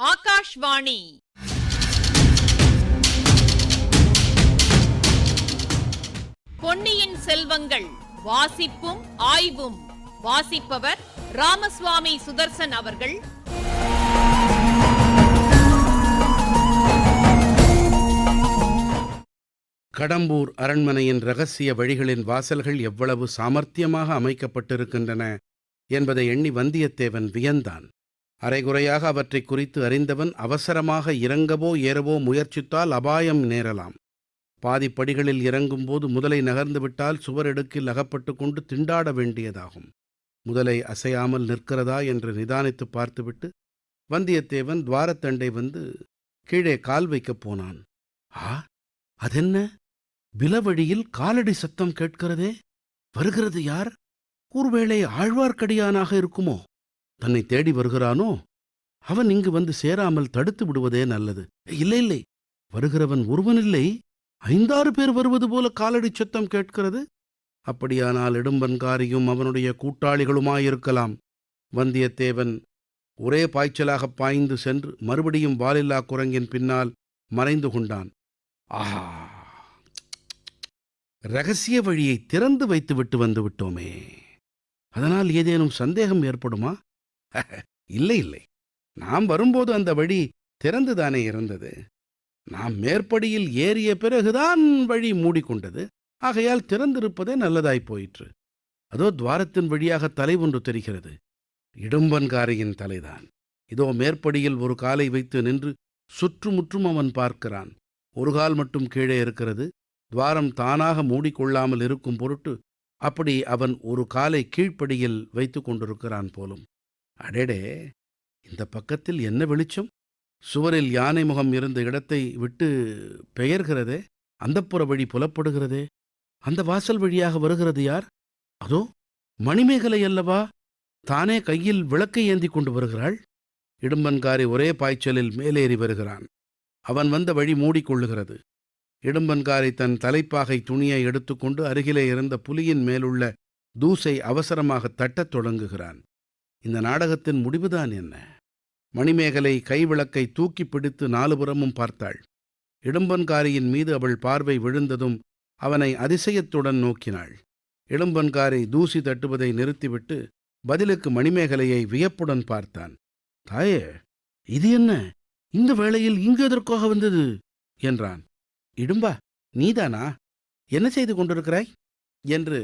ஆகாஷ்வாணி. பொன்னியின் செல்வங்கள் வாசிப்பும் ஆய்வும். வாசிப்பவர் ராமசுவாமி சுதர்சன் அவர்கள். கடம்பூர் அரண்மனையின் இரகசிய வழிகளின் வாசல்கள் எவ்வளவு சாமர்த்தியமாக அமைக்கப்பட்டிருக்கின்றன என்பதை எண்ணி வந்தியத்தேவன் வியந்தான். அரைகுறையாக அவற்றை குறித்து அறிந்தவன் அவசரமாக இறங்கவோ ஏறவோ முயற்சித்தால் அபாயம் நேரலாம். பாதிப்படிகளில் இறங்கும்போது முதலை நகர்ந்துவிட்டால் சுவரெடுக்கில் அகப்பட்டு கொண்டு திண்டாட வேண்டியதாகும். முதலை அசையாமல் நிற்கிறதா என்று நிதானித்து பார்த்துவிட்டு வந்தியத்தேவன் துவாரத்தண்டை வந்து கீழே கால் வைக்கப் போனான். அதென்ன, பிலவழியில் காலடி சத்தம் கேட்கிறதே! வருகிறது யார்? ஒருவேளை ஆழ்வார்க்கடியானாக இருக்குமோ? தன்னை தேடி வருகிறானோ? அவன் இங்கு வந்து சேராமல் தடுத்து விடுவதே நல்லது. இல்லை இல்லை, வருகிறவன் ஒருவனில்லை, 5-6 பேர் வருவது போல காலடி சத்தம் கேட்கிறது. அப்படியானால் இடும்பன்காரியும் அவனுடைய கூட்டாளிகளுமாயிருக்கலாம். வந்தியத்தேவன் ஒரே பாய்ச்சலாக பாய்ந்து சென்று மறுபடியும் வாலில்லா குரங்கின் பின்னால் மறைந்து கொண்டான். ஆஹா! இரகசிய வழியை திறந்து வைத்துவிட்டு வந்து விட்டோமே! அதனால் ஏதேனும் சந்தேகம் ஏற்படுமா? இல்லை இல்லை, நாம் வரும்போது அந்த வழி திறந்துதானே இருந்தது. நாம் மேற்படியில் ஏறிய பிறகுதான் வழி மூடிக்கொண்டது. ஆகையால் திறந்திருப்பதே நல்லதாய் போயிற்று. அதோ துவாரத்தின் வழியாக தலை ஒன்று தெரிகிறது. இடும்பன்காரியின் தலைதான். இதோ மேற்படியில் ஒரு காலை வைத்து நின்று சுற்றுமுற்றும் அவன் பார்க்கிறான். ஒரு கால் மட்டும் கீழே இருக்கிறது. துவாரம் தானாக மூடிக்கொள்ளாமல் இருக்கும் பொருட்டு அப்படி அவன் ஒரு காலை கீழ்ப்படியில் வைத்து கொண்டிருக்கிறான் போலும். அடேடே, இந்த பக்கத்தில் என்ன வெளிச்சம்! சுவரில் யானை முகம் இருந்த இடத்தை விட்டு பெயர்கிறதே, அந்தப்புற வழி புலப்படுகிறதே. அந்த வாசல் வழியாக வருகிறது யார்? அதோ மணிமேகலை அல்லவா! தானே கையில் விளக்கை ஏந்தி கொண்டு வருகிறாள். இடும்பன்காரி ஒரே பாய்ச்சலில் மேலேறி வருகிறான். அவன் வந்த வழி மூடிக்கொள்ளுகிறது. இடும்பன்காரி தன் தலைப்பாகை துணியை எடுத்துக்கொண்டு அருகிலே இருந்த புலியின் மேலுள்ள தூசை அவசரமாக தட்டத் தொடங்குகிறான். இந்த நாடகத்தின் முடிவுதான் என்ன? மணிமேகலை கைவிளக்கை தூக்கி பிடித்து 4 புறமும் பார்த்தாள். இடும்பன்காரியின் மீது அவள் பார்வை விழுந்ததும் அவனை அதிசயத்துடன் நோக்கினாள். இடும்பன்காரி தூசி தட்டுவதை நிறுத்திவிட்டு பதிலுக்கு மணிமேகலையை வியப்புடன் பார்த்தான். தாயே, இது என்ன? இந்த வேளையில் இங்கு எதற்காக வந்தது என்றான். இடும்பா, நீதானா? என்ன செய்து கொண்டிருக்கிறாய் என்று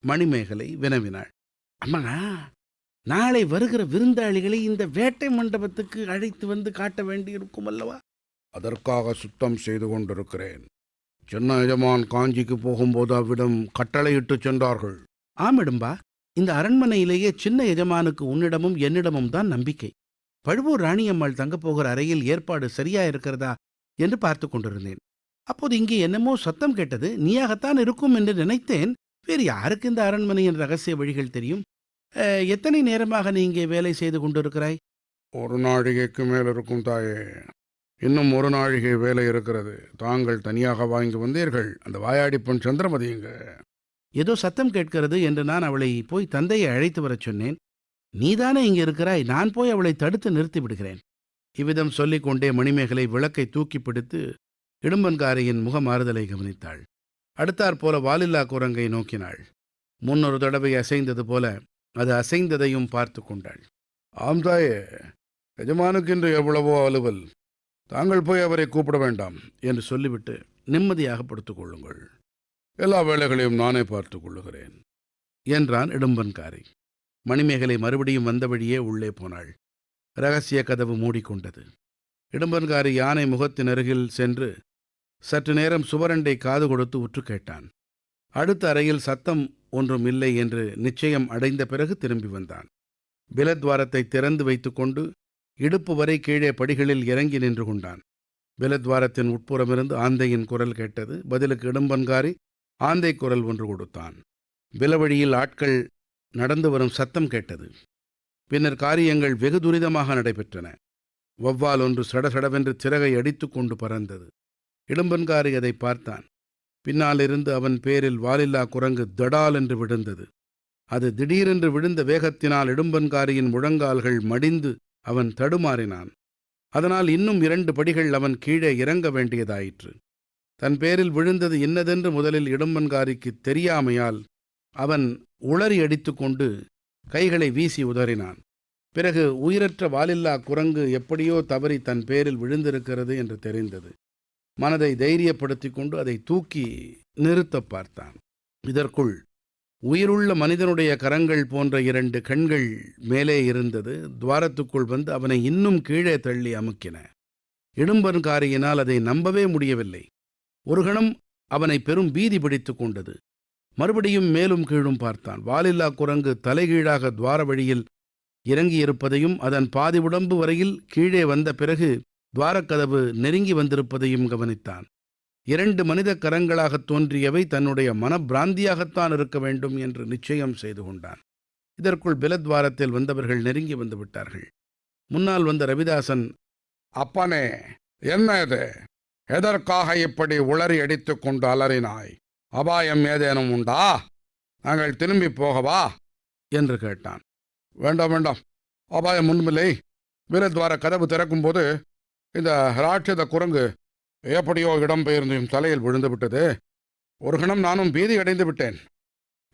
மணிமேகலை வினவினாள். அம்மா, நாளை வருகிற விருந்தாளிகளை இந்த வேட்டை மண்டபத்துக்கு அழைத்து வந்து காட்ட வேண்டியிருக்கும் அல்லவா? அதற்காக சுத்தம் செய்து கொண்டிருக்கிறேன். சின்ன எஜமான் காஞ்சிக்கு போகும்போது அவ்விடம் கட்டளையிட்டு சென்றார்கள். ஆமிடும்பா, இந்த அரண்மனையிலேயே சின்ன எஜமானுக்கு உன்னிடமும் என்னிடமும் தான் நம்பிக்கை. பழுவூர் ராணியம்மாள் தங்கப்போகிற அறையில் ஏற்பாடு சரியா இருக்கிறதா என்று பார்த்து கொண்டிருந்தேன். அப்போது இங்கே என்னமோ சத்தம் கேட்டது. நீயாகத்தான் இருக்கும் என்று நினைத்தேன். வேறு யாருக்கு இந்த அரண்மனையின் ரகசிய வழிகள் தெரியும்? எத்தனை நேரமாக நீ இங்கே வேலை செய்து கொண்டிருக்கிறாய்? 1 நாழிகைக்கு மேல் இருக்கும் தாயே. இன்னும் 1 நாழிகை வேலை இருக்கிறது. தாங்கள் தனியாக வாங்கி வந்தீர்கள். அந்த வாயாடி பெண் சந்திரமதிங்க. ஏதோ சத்தம் கேட்கிறது என்று நான் அவளை போய் தந்தையை அழைத்து வரச் சொன்னேன். நீதானே இங்கே இருக்கிறாய். நான் போய் அவளை தடுத்து நிறுத்தி விடுகிறேன். இவ்விதம் சொல்லிக்கொண்டே மணிமேகலை விளக்கை தூக்கி பிடித்து இடும்பன்காரியின் முகமாறுதலை கவனித்தாள். அடுத்தாற்போல வாலில்லா குரங்கை நோக்கினாள். முன்னொரு தடவை அசைந்தது போல அது அசைந்ததையும் பார்த்து கொண்டாள். ஆம் தாயே, எஜமானுக்கு இன்று எவ்வளவோ அலுவல். தாங்கள் போய் அவரை கூப்பிட வேண்டாம் என்று சொல்லிவிட்டு நிம்மதியாக படுத்துக் கொள்ளுங்கள். எல்லா வேலைகளையும் நானே பார்த்து கொள்ளுகிறேன் என்றான் இடும்பன்காரி. மணிமேகலை மறுபடியும் வந்த வழியே உள்ளே போனாள். இரகசிய கதவு மூடிக்கொண்டது. இடும்பன்காரி யானை முகத்தின் அருகில் சென்று சற்று நேரம் சுவரண்டை காது கொடுத்து உற்று கேட்டான். அடுத்த அறையில் சத்தம் ஒன்றும் இல்லை என்று நிச்சயம் அடைந்த பிறகு திரும்பி வந்தான். பிலத்வாரத்தை திறந்து வைத்துக்கொண்டு இடுப்பு வரை கீழே படிகளில் இறங்கி நின்று கொண்டான். பிலத்வாரத்தின் உட்புறமிருந்து ஆந்தையின் குரல் கேட்டது. பதிலுக்கு இடும்பன்காரி ஆந்தை குரல் ஒன்று கொடுத்தான். பிலவழியில் ஆட்கள் நடந்து வரும் சத்தம் கேட்டது. பின்னர் காரியங்கள் வெகு துரிதமாக நடைபெற்றன. வௌவால் ஒன்று சடசடவென்று சிறகை அடித்து கொண்டு பறந்தது. இடும்பன்காரி அதை பார்த்தான். பின்னாலிருந்து அவன் பேரில் வாலில்லா குரங்கு தடால் என்று விழுந்தது. அது திடீரென்று விழுந்த வேகத்தினால் இடும்பன்காரியின் முழங்கால்கள் மடிந்து அவன் தடுமாறினான். அதனால் இன்னும் 2 படிகள் அவன் கீழே இறங்க வேண்டியதாயிற்று. தன் பேரில் விழுந்தது இன்னதென்று முதலில் இடும்பன்காரிக்குத் தெரியாமையால் அவன் உளறி அடித்துக்கொண்டு கைகளை வீசி உதறினான். பிறகு உயிரற்ற வாலில்லா குரங்கு எப்படியோ தவறி தன் பேரில் விழுந்திருக்கிறது என்று தெரிந்தது. மனதை தைரியப்படுத்திக் கொண்டு அதை தூக்கி நிறுத்தப் பார்த்தான். இதற்குள் உயிருள்ள மனிதனுடைய கரங்கள் போன்ற 2 கண்கள் மேலே இருந்தது. துவாரத்துக்குள் வந்து அவனை இன்னும் கீழே தள்ளி அமுக்கின. இடும்பன்காரியினால் அதை நம்பவே முடியவில்லை. ஒரு கணம் அவனை பெரும் பீதி பிடித்துக் கொண்டது. மறுபடியும் மேலும் கீழும் பார்த்தான். வாலில்லா குரங்கு தலைகீழாக துவார வழியில் இறங்கியிருப்பதையும் அதன் பாதி உடம்பு வரையில் கீழே வந்த பிறகு துவாரக்கதவு நெருங்கி வந்திருப்பதையும் கவனித்தான். 2 மனித கரங்களாகத் தோன்றியவை தன்னுடைய மனப்பிராந்தியாகத்தான் இருக்க வேண்டும் என்று நிச்சயம் செய்து கொண்டான். இதற்குள் பிலத்வாரத்தில் வந்தவர்கள் நெருங்கி வந்து விட்டார்கள். முன்னால் வந்த ரவிதாசன், அப்பனே, என்ன இது? எதற்காக இப்படி உளறி அடித்துக் கொண்டு அலறினாய்? அபாயம் ஏதேனும் உண்டா? நாங்கள் திரும்பி போகவா என்று கேட்டான். வேண்டாம் வேண்டாம், அபாயம் ஒன்றுமில்லை. வீரத்வார கதவு திறக்கும் போது இந்த ராட்சத குரங்கு எப்படியோ இடம்பெயர்ந்து என் தலையில் விழுந்து விட்டது. ஒரு கணம் நானும் பீதி அடைந்து விட்டேன்.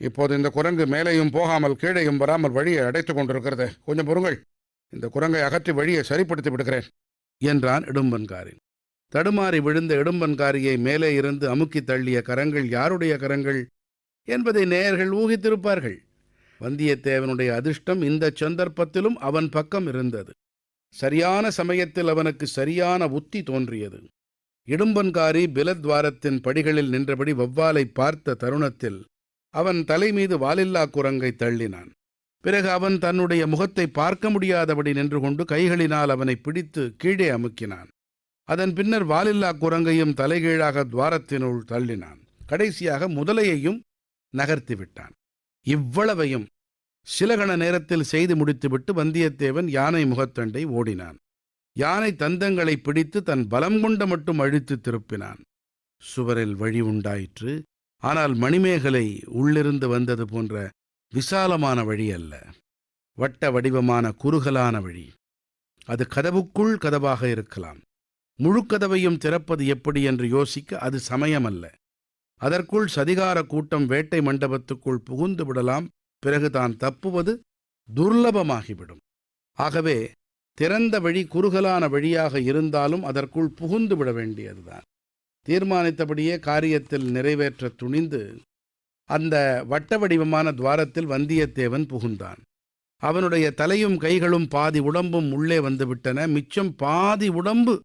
இப்போது இந்த குரங்கு மேலேயும் போகாமல் கீழேயும் வராமல் வழியை அடைத்துக் கொண்டிருக்கிறது. கொஞ்சம் பொறுங்கள், இந்த குரங்கை அகற்றி வழியை சரிப்படுத்தி விடுகிறேன் என்றான் இடும்பன்காரி. தடுமாறி விழுந்த இடும்பன்காரியை மேலே இருந்து அமுக்கி தள்ளிய கரங்கள் யாருடைய கரங்கள் என்பதை நேயர்கள் ஊகித்திருப்பார்கள். வந்தியத்தேவனுடைய அதிர்ஷ்டம் இந்த சந்தர்ப்பத்திலும் அவன் பக்கம் இருந்தது. சரியான சமயத்தில் அவனுக்கு சரியான உத்தி தோன்றியது. இடும்பன்காரி பிலத்வாரத்தின் படிகளில் நின்றபடி வௌவாலை பார்த்த தருணத்தில் அவன் தலைமீது வாலில்லா குரங்கை தள்ளினான். பிறகு அவன் தன்னுடைய முகத்தை பார்க்க முடியாதபடி நின்று கொண்டு கைகளினால் அவனை பிடித்து கீழே அமுக்கினான். அதன் பின்னர் வாலில்லா குரங்கையும் தலைகீழாக துவாரத்தினுள் தள்ளினான். கடைசியாக முதலையையும் நகர்த்திவிட்டான். இவ்வளவையும் சில கண நேரத்தில் செய்து முடித்துவிட்டு வந்தியத்தேவன் யானை முகத்தண்டை ஓடினான். யானை தந்தங்களை பிடித்து தன் பலம் கொண்ட மட்டும் அழித்து திருப்பினான். சுவரில் வழி உண்டாயிற்று. ஆனால் மணிமேகலை உள்ளிருந்து வந்தது போன்ற விசாலமான வழி அல்ல, வட்ட வடிவமான குறுகலான வழி. அது கதவுக்குள் கதவாக இருக்கலாம். முழுக்கதவையும் திறப்பது எப்படி என்று யோசிக்க அது சமயமல்ல. அதற்குள் சதிகார கூட்டம் வேட்டை மண்டபத்துக்குள் புகுந்து விடலாம். பிறகு தான் தப்புவது துர்லபமாகிவிடும். ஆகவே திறந்த வழி குறுகலான வழியாக இருந்தாலும் அதற்குள் புகுந்து விட வேண்டியதுதான். தீர்மானித்தபடியே காரியத்தில் நிறைவேற்ற துணிந்து அந்த வட்ட வடிவமான துவாரத்தில் வந்தியத்தேவன் புகுந்தான். அவனுடைய தலையும் கைகளும் பாதி உடம்பும் உள்ளே வந்துவிட்டன. மிச்சம் பாதி உடம்பு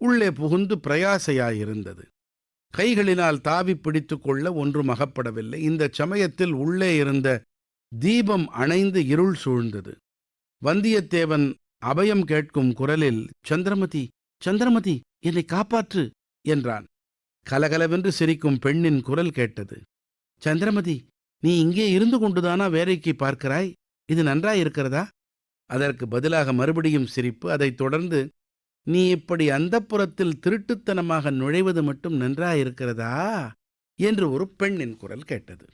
உள்ளே புகுந்து பிரயாசையாயிருந்தது. கைகளினால் தாவி பிடித்து கொள்ள ஒன்றும் அகப்படவில்லை. இந்த சமயத்தில் உள்ளே இருந்த தீபம் அணைந்து இருள் சூழ்ந்தது. வந்தியத்தேவன் அபயம் கேட்கும் குரலில், சந்திரமதி, சந்திரமதி, என்னை காப்பாற்று என்றான். கலகலவென்று சிரிக்கும் பெண்ணின் குரல் கேட்டது. சந்திரமதி, நீ இங்கே இருந்து கொண்டுதானா வேலைக்கு பார்க்கிறாய்? இது நன்றாயிருக்கிறதா? அதற்கு பதிலாக மறுபடியும் சிரிப்பு. அதைத் தொடர்ந்து, நீ இப்படி அந்தப்புறத்தில் திருட்டுத்தனமாக நுழைவது மட்டும் நன்றாயிருக்கிறதா என்று ஒரு பெண்ணின் குரல் கேட்டது.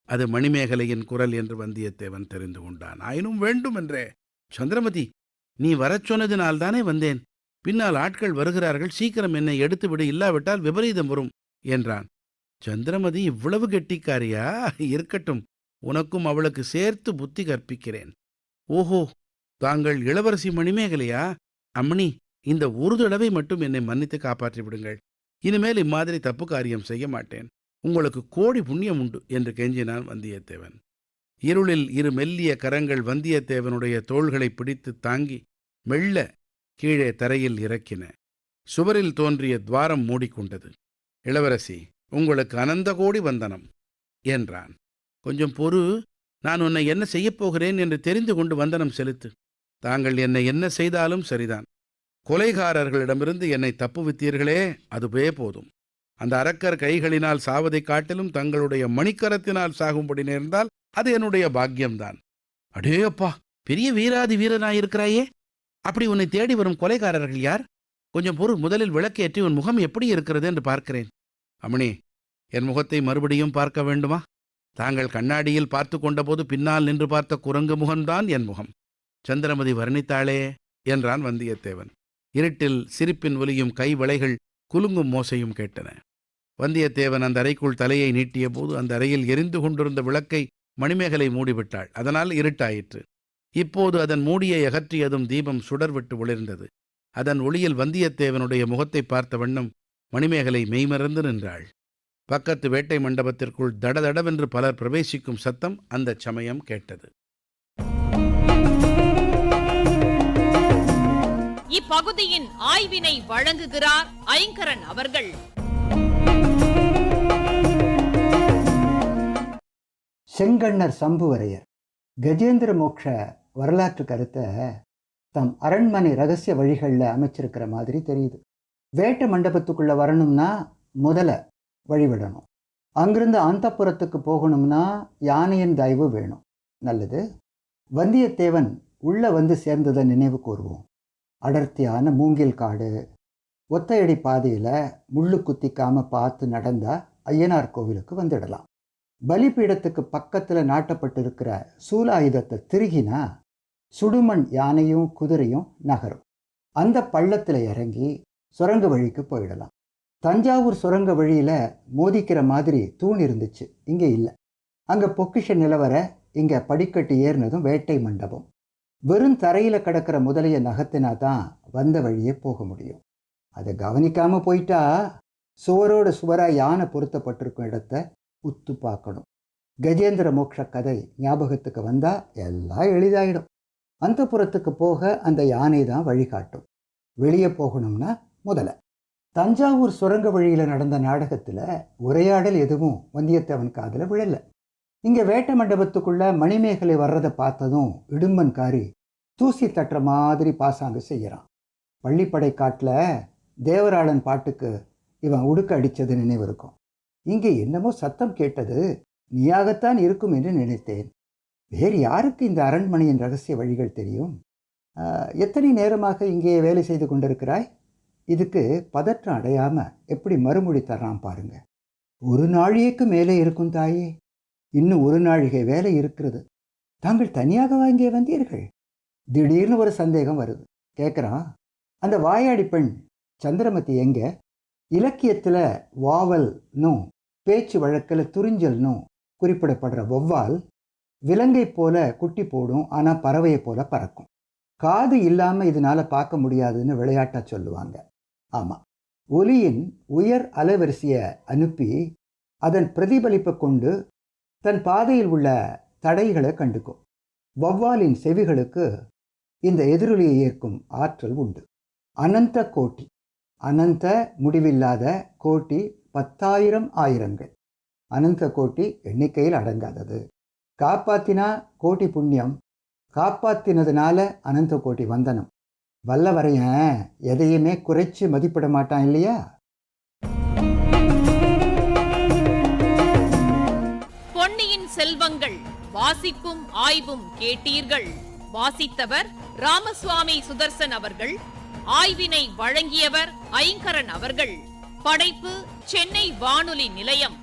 அது மணிமேகலையின் குரல் என்று வந்தியத்தேவன் தெரிந்து கொண்டான். ஆயினும் வேண்டுமென்றே, சந்திரமதி, நீ வரச் சொன்னதினால்தானே வந்தேன். பின்னால் ஆட்கள் வருகிறார்கள், சீக்கிரம் என்னை எடுத்துவிடு, இல்லாவிட்டால் விபரீதம் வரும் என்றான். சந்திரமதி இவ்வளவு கெட்டிக்காரியா? இருக்கட்டும், உனக்கும் அவளுக்கு சேர்த்து புத்தி கற்பிக்கிறேன். ஓஹோ, தாங்கள் இளவரசி மணிமேகலையா? அம்மணி, இந்த ஒரு தடவை மட்டும் என்னை மன்னித்து காப்பாற்றி விடுங்கள். இனிமேல் இம்மாதிரி தப்பு காரியம் செய்ய மாட்டேன். உங்களுக்கு கோடி புண்ணியம் உண்டு என்று கெஞ்சினான் வந்தியத்தேவன். இருளில் 2 மெல்லிய கரங்கள் வந்தியத்தேவனுடைய தோள்களை பிடித்து தாங்கி மெல்ல கீழே தரையில் இறக்கின. சுவரில் தோன்றிய துவாரம் மூடிக்கொண்டது. இளவரசி, உங்களுக்கு அனந்த கோடி வந்தனம் என்றான். கொஞ்சம் பொறு, நான் உன்னை என்ன செய்யப்போகிறேன் என்று தெரிந்து கொண்டு வந்தனம் செலுத்து. தாங்கள் என்னை என்ன செய்தாலும் சரிதான். கொலைகாரர்களிடமிருந்து என்னை தப்புவித்தீர்களே, அதுவே போதும். அந்த அரக்கர் கைகளினால் சாவதைக் காட்டிலும் தங்களுடைய மணிக்கரத்தினால் சாகும்படி நேர்ந்தால் அது என்னுடைய பாக்கியம்தான். அடே அப்பா, பெரிய வீராதி வீரனாயிருக்கிறாயே! அப்படி உன்னை தேடி வரும் கொலைகாரர்கள் யார்? கொஞ்சம் பொறு, முதலில் விளக்கேற்றி உன் முகம் எப்படி இருக்கிறது என்று பார்க்கிறேன். அம்மணி, என் முகத்தை மறுபடியும் பார்க்க வேண்டுமா? தாங்கள் கண்ணாடியில் பார்த்து கொண்டபோது பின்னால் நின்று பார்த்த குரங்கு முகம்தான் என் முகம். சந்திரமதி வர்ணித்தாளே என்றான் வந்தியத்தேவன். இருட்டில் சிரிப்பின் ஒலியும் கைவளைகள் குலுங்கும் மோசையும் கேட்டன. வந்தியத்தேவன் அந்த அறைக்குள் தலையை நீட்டிய போது அந்த அறையில் எரிந்து கொண்டிருந்த விளக்கை மணிமேகலை மூடிவிட்டாள். அதனால் இருட்டாயிற்று. இப்போது அதன் மூடியை அகற்றியதும் தீபம் சுடர்விட்டு ஒளிர்ந்தது. அதன் ஒளியில் வந்தியத்தேவனுடைய முகத்தை பார்த்த வண்ணம் மணிமேகலை மெய்மறந்து நின்றாள். பக்கத்து வேட்டை மண்டபத்திற்குள் தடதடவென்று பலர் பிரவேசிக்கும் சத்தம் அந்தச் சமயம் கேட்டது. இப்பகுதியின் ஆய்வினை வழங்குகிறார் ஐங்கரன் அவர்கள். செங்கண்ணர் சம்புவரையர் கஜேந்திர மோட்ச வரலாற்று கருத்தை தம் அரண்மனை ரகசிய வழிகளில் அமைச்சிருக்கிற மாதிரி தெரியுது. வேட்டை மண்டபத்துக்குள்ளே வரணும்னா முதல்ல வழிவிடணும். அங்கிருந்து அந்தப்புறத்துக்கு போகணும்னா யானையின் தயவு வேணும். நல்லது. வந்தியத்தேவன் உள்ளே வந்து சேர்ந்ததை நினைவு கூறுவோம். அடர்த்தியான மூங்கில் காடு, ஒத்தையடி பாதையில் முள்ளு குத்திக்காமல் பார்த்து நடந்தால் ஐயனார் கோவிலுக்கு வந்துடலாம். பலிபீடத்துக்கு பக்கத்தில் நாட்டப்பட்டிருக்கிற சூலாயுதத்தை திருகினா சுடுமண் யானையும் குதிரையும் நகரும். அந்த பள்ளத்தில் இறங்கி சுரங்க வழிக்கு போயிடலாம். தஞ்சாவூர் சுரங்க வழியில் மோதிக்கிற மாதிரி தூண் இருந்துச்சு, இங்கே இல்லை. அங்கே பொக்கிஷ நிலவர, இங்கே படிக்கட்டு ஏறினதும் வேட்டை மண்டபம். வெறும் தரையில் கிடக்கிற முதலையை நகர்த்தினா தான் வந்த வழியே போக முடியும். அதை கவனிக்காமல் போயிட்டா சுவரோடு சுவராக யானை பொருத்தப்பட்டிருக்கும் இடத்த உத்து பார்க்கணும். கஜேந்திர மோட்ச கதை ஞாபகத்துக்கு வந்தால் எல்லாம் எளிதாயிடும். அந்த புறத்துக்கு போக அந்த யானை தான் வழிகாட்டும். வெளியே போகணும்னா முதல்ல தஞ்சாவூர் சுரங்க வழியில் நடந்த நாடகத்தில் உரையாடல் எதுவும் வந்தியத்தேவன் காதில் விழலை. இங்கே வேட்டை மண்டபத்துக்குள்ளே மணிமேகலை வர்றதை பார்த்ததும் இடும்பன்காரி தூசி தட்டுற மாதிரி பாசாங்கு செய்கிறான். பள்ளிப்படை காட்டில் தேவராளன் பாட்டுக்கு இவன் உடுக்க அடித்தது நினைவு இருக்கும். இங்கே என்னமோ சத்தம் கேட்டது, நீயாகத்தான் இருக்கும் என்று நினைத்தேன். வேறு யாருக்கு இந்த அரண்மனையின் ரகசிய வழிகள் தெரியும்? எத்தனை நேரமாக இங்கே வேலை செய்து கொண்டிருக்கிறாய்? இதுக்கு பதற்றம் அடையாமல் எப்படி மறுமொழி தர்றான் பாருங்க. ஒரு நாழிகைக்கு மேலே இருக்கும் தாயே. இன்னும் ஒரு நாழிகை வேலை இருக்கிறது. தாங்கள் தனியாக இங்கே வந்தீர்கள்? திடீர்னு ஒரு சந்தேகம் வருது. கேட்குறான், அந்த வாயாடி பெண் சந்திரமதி எங்க? இலக்கியத்தில் வாவல்னும் பேச்சு வழக்கில் துறிஞ்சல்னும் குறிப்பிடப்படுற வௌவால் விலங்கை போல குட்டி போடும், ஆனால் பறவையை போல பறக்கும். காது இல்லாமல் இதனால் பார்க்க முடியாதுன்னு விளையாட்டாக சொல்லுவாங்க. ஆமாம், ஒலியின் உயர் அலைவரிசையை அனுப்பி அதன் பிரதிபலிப்பை கொண்டு தன் பாதையில் உள்ள தடைகளை கண்டுக்கும். வௌவாலின் செவிகளுக்கு இந்த எதிரொலியை ஏற்கும் ஆற்றல் உண்டு. அனந்த கோட்டி, அனந்த முடிவில்லாத கோட்டி 10,000 ஆயிரங்கள். அனந்த கோட்டி எண்ணிக்கையில் அடங்காதது. காப்பாத்தினா கோட்டி புண்ணியம், காப்பாத்தினதுனால அனந்த கோட்டி வந்தனம். வல்லவரையன் எதையுமே குறைச்சி மதிப்பிட மாட்டான் இல்லையா? பொன்னியின் செல்வங்கள் வாசிப்பும் ஆய்வும் கேட்டீர்கள். வாசித்தவர் ராமசுவாமி சுதர்சன் அவர்கள். ஆய்வினை வழங்கியவர் ஐங்கரன் அவர்கள். படைப்பு சென்னை வானொலி நிலையம்.